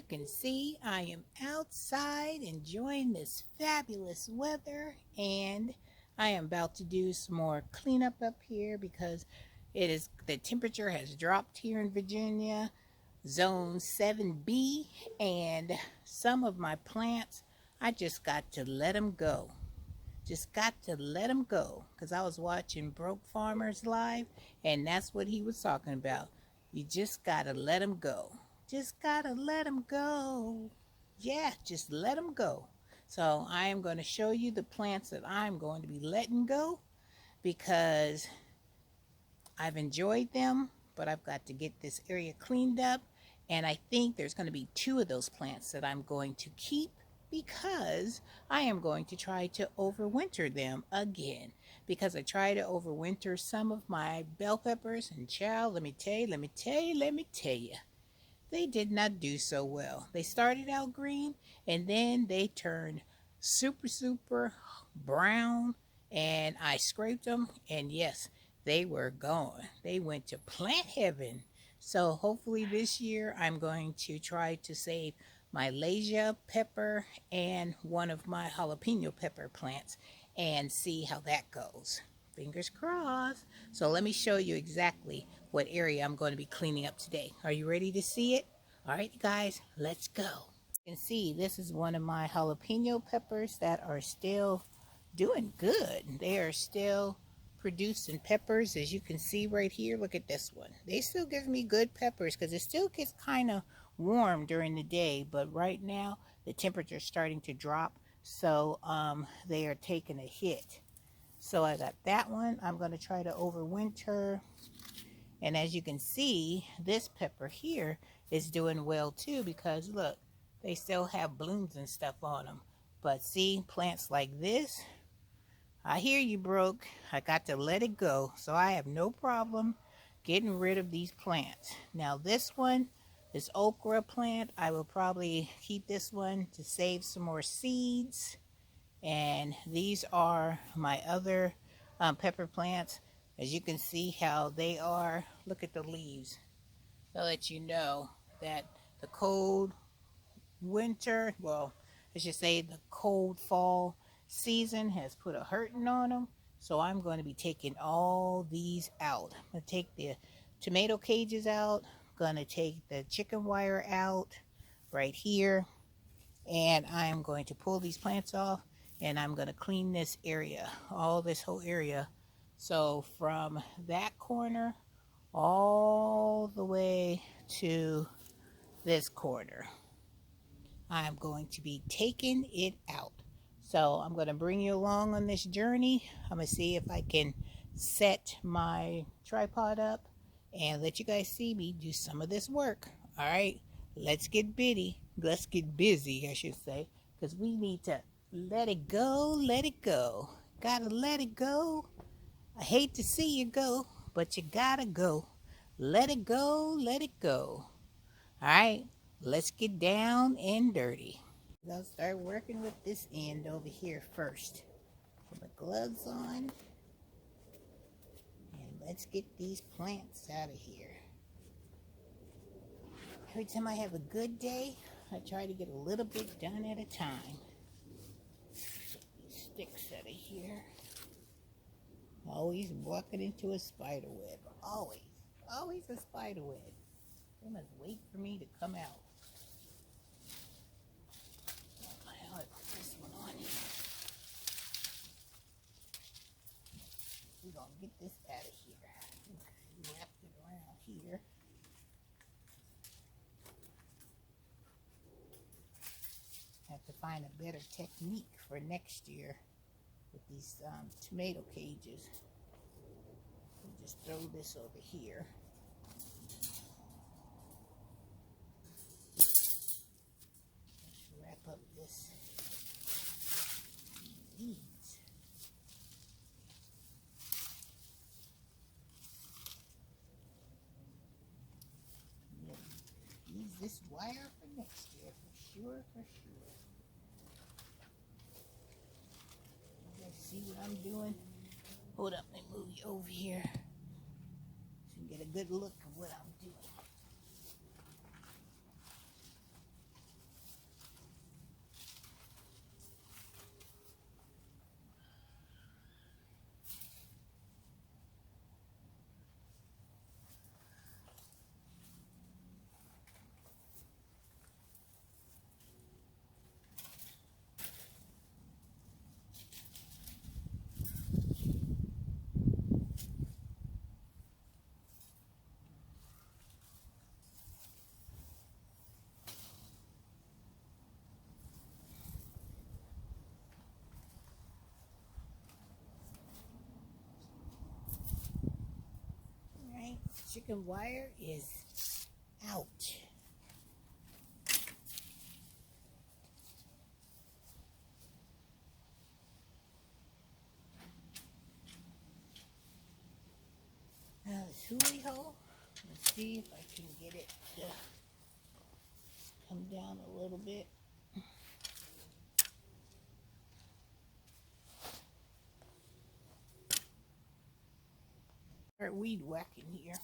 can see, I am outside enjoying this fabulous weather, and I am about to do some more cleanup up here because the temperature has dropped here in Virginia, zone 7B, and some of my plants, I just got to let them go. Just got to let them go because I was watching Broke Farmers Live, and that's what he was talking about. You just gotta let them go. Just gotta let them go. Yeah, just let them go. So I am going to show you the plants that I'm going to be letting go because I've enjoyed them, but I've got to get this area cleaned up. And I think there's going to be 2 of those plants that I'm going to keep because I am going to try to overwinter them again. Because I tried to overwinter some of my bell peppers, and child, let me tell you, they did not do so well. They started out green, and then they turned super brown, and I scraped them, and yes, they were gone. They went to plant heaven. So hopefully this year I'm going to try to save my Lasia pepper and one of my jalapeno pepper plants and see how that goes. Fingers crossed. So let me show you exactly what area I'm going to be cleaning up today. Are you ready to see it? All right, guys, let's go. You can see this is one of my jalapeno peppers that are still doing good. They are still producing peppers, as you can see right here. Look at this one. They still give me good peppers because it still gets kind of warm during the day, but right now the temperature is starting to drop, so they are taking a hit. So I got that one. I'm going to try to overwinter. And as you can see, this pepper here is doing well too because look, they still have blooms and stuff on them. But see, plants like this, I hear you, Broke. I got to let it go. So I have no problem getting rid of these plants. Now this one, this okra plant, I will probably keep this one to save some more seeds. And these are my other pepper plants. As you can see how they are, look at the leaves. They'll let you know that the cold winter, well, I should say the cold fall season has put a hurting on them. So I'm going to be taking all these out. I'm going to take the tomato cages out. I'm going to take the chicken wire out right here. And I'm going to pull these plants off, and I'm going to clean this area, all this whole area. So from that corner all the way to this corner, I'm going to be taking it out. So I'm going to bring you along on this journey. I'm going to see if I can set my tripod up and let you guys see me do some of this work. All right, let's get busy. Let's get busy, I should say, because we need to let it go, let it go. Gotta let it go. I hate to see you go, but you gotta go. Let it go, let it go. All right, let's get down and dirty. I'll start working with this end over here first. Put my gloves on. And let's get these plants out of here. Every time I have a good day, I try to get a little bit done at a time. Get these sticks out of here. Always walking into a spider web. Always a spider web. They must wait for me to come out. I'll put this one on here. We're going to get this out of here. Wrap it around here. Have to find a better technique for next year with these tomato cages. We'll just throw this over here. Let's wrap up this leaves. Use this wire for next year, for sure. You guys see what I'm doing? Hold up, let me move you over here so you can get a good look at what I'm doing. chicken wire is out. Now the suey hole, let's see if I can get it to come down a little bit. Start weed whacking here.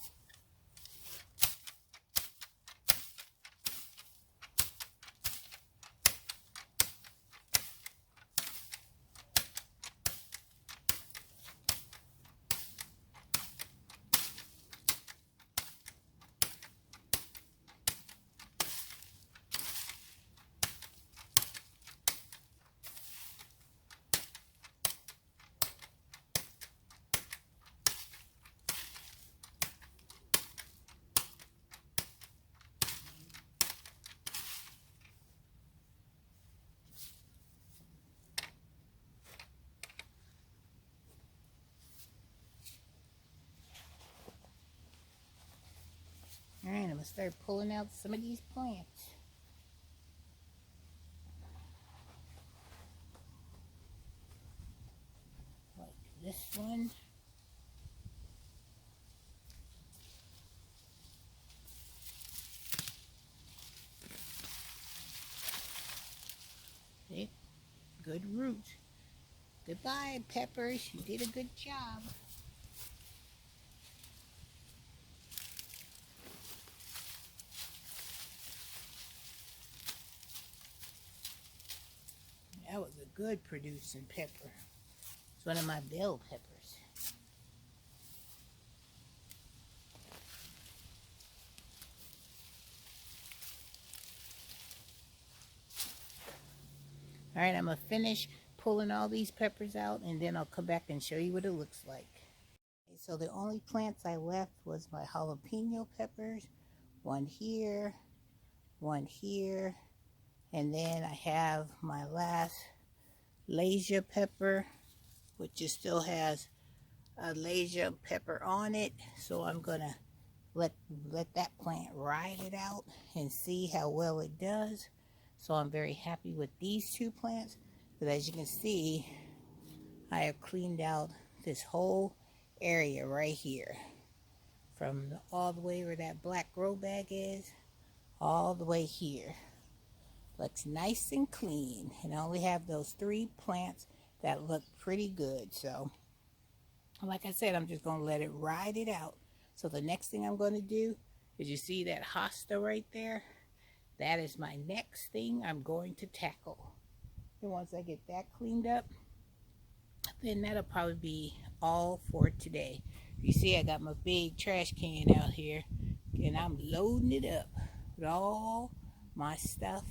Alright, I'm going to start pulling out some of these plants. Like this one. See? Good root. Goodbye, peppers. You did a good job. That was a good producing pepper. It's one of my bell peppers. Alright, I'm going to finish pulling all these peppers out and then I'll come back and show you what it looks like. Okay, so the only plants I left was my jalapeno peppers. One here, and then I have my last Lasia pepper, which just still has a Lasia pepper on it. So I'm gonna let that plant ride it out and see how well it does. So I'm very happy with these two plants, but as you can see, I have cleaned out this whole area right here, from all the way where that black grow bag is, all the way here. Looks nice and clean, and I only have those 3 plants that look pretty good. So like I said, I'm just going to let it ride it out. So the next thing I'm going to do is, you see that hosta right there? That is my next thing I'm going to tackle. And once I get that cleaned up, then that'll probably be all for today. You see I got my big trash can out here, and I'm loading it up with all my stuff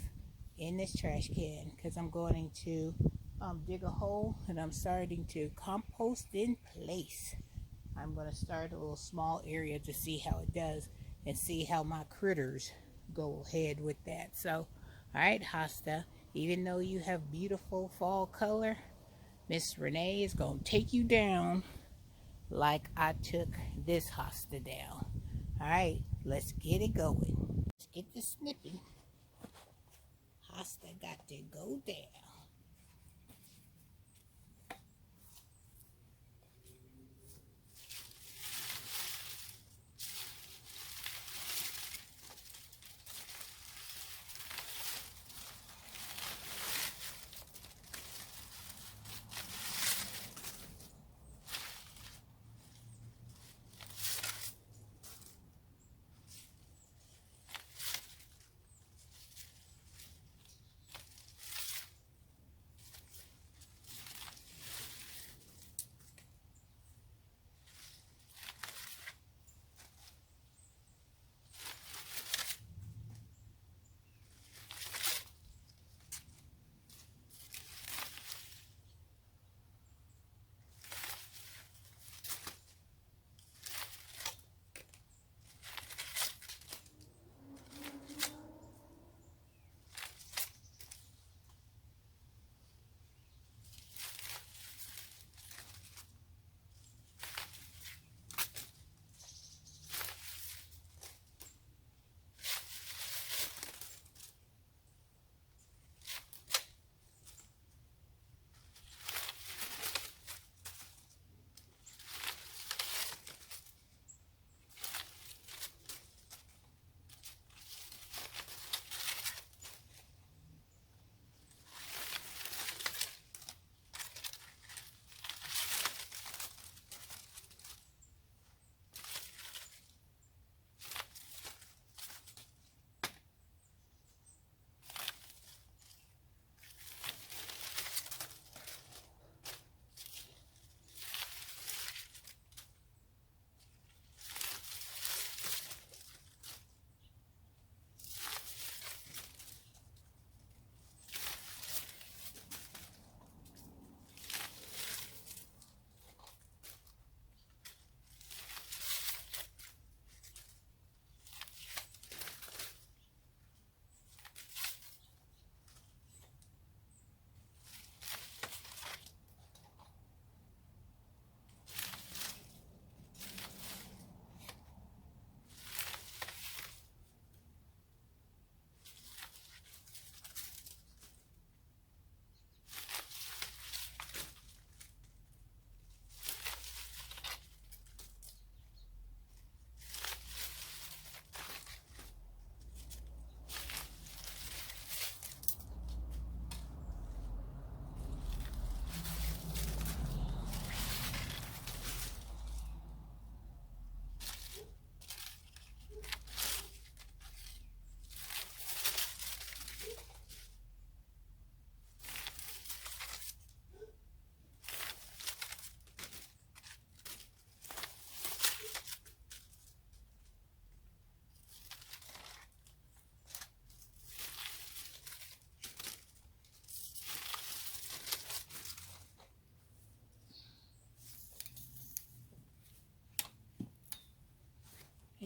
in this trash can, because I'm going to dig a hole and I'm starting to compost in place. I'm going to start a little small area to see how it does and see how my critters go ahead with that. So, alright, hosta, even though you have beautiful fall color, Miss Renee is going to take you down like I took this hosta down. Alright, let's get it going. Let's get this snipping. Hosta got to go down.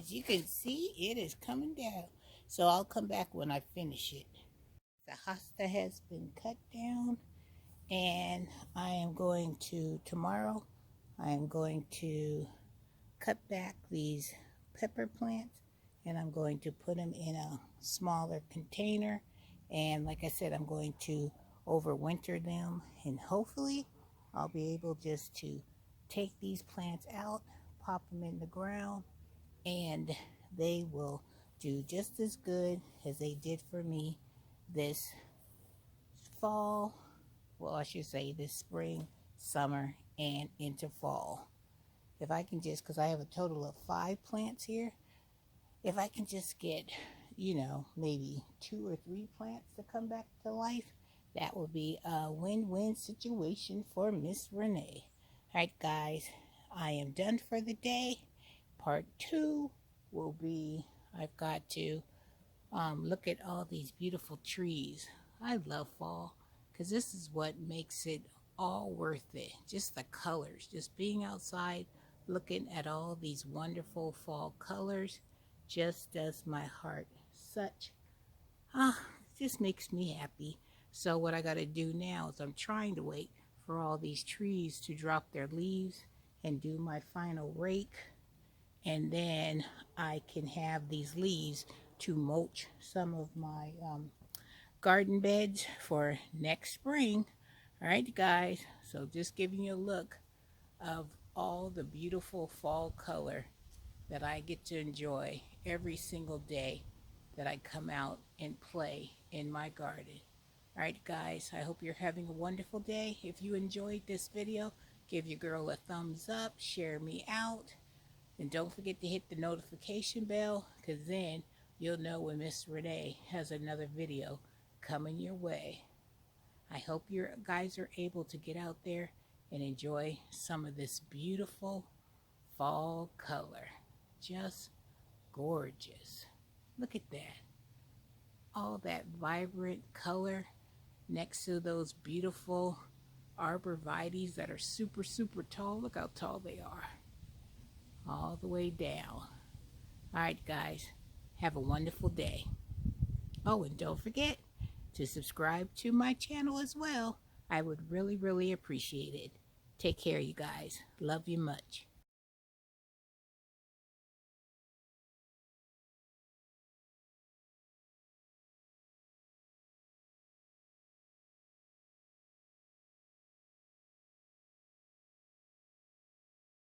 As you can see, it is coming down. So I'll come back when I finish it. The hosta has been cut down, and I am going to, tomorrow, I am going to cut back these pepper plants, and I'm going to put them in a smaller container. And like I said, I'm going to overwinter them, and hopefully I'll be able just to take these plants out, pop them in the ground, and they will do just as good as they did for me this fall. Well, I should say this spring, summer, and into fall. If I can just, because I have a total of 5 plants here, if I can just get, maybe 2 or 3 plants to come back to life, that will be a win-win situation for Miss Renee. All right, guys, I am done for the day. Part 2 will be, I've got to look at all these beautiful trees. I love fall because this is what makes it all worth it. Just the colors, just being outside, looking at all these wonderful fall colors just does my heart such, just makes me happy. So what I got to do now is I'm trying to wait for all these trees to drop their leaves and do my final rake, and then I can have these leaves to mulch some of my garden beds for next spring. All right, guys, so just giving you a look of all the beautiful fall color that I get to enjoy every single day that I come out and play in my garden. All right, guys, I hope you're having a wonderful day. If you enjoyed this video, give your girl a thumbs up, share me out, and don't forget to hit the notification bell, because then you'll know when Miss Renee has another video coming your way. I hope you guys are able to get out there and enjoy some of this beautiful fall color. Just gorgeous. Look at that. All that vibrant color next to those beautiful arborvitaes that are super, super tall. Look how tall they are. All the way down. All right, guys. Have a wonderful day. Oh, and don't forget to subscribe to my channel as well. I would really, really appreciate it. Take care, you guys. Love you much.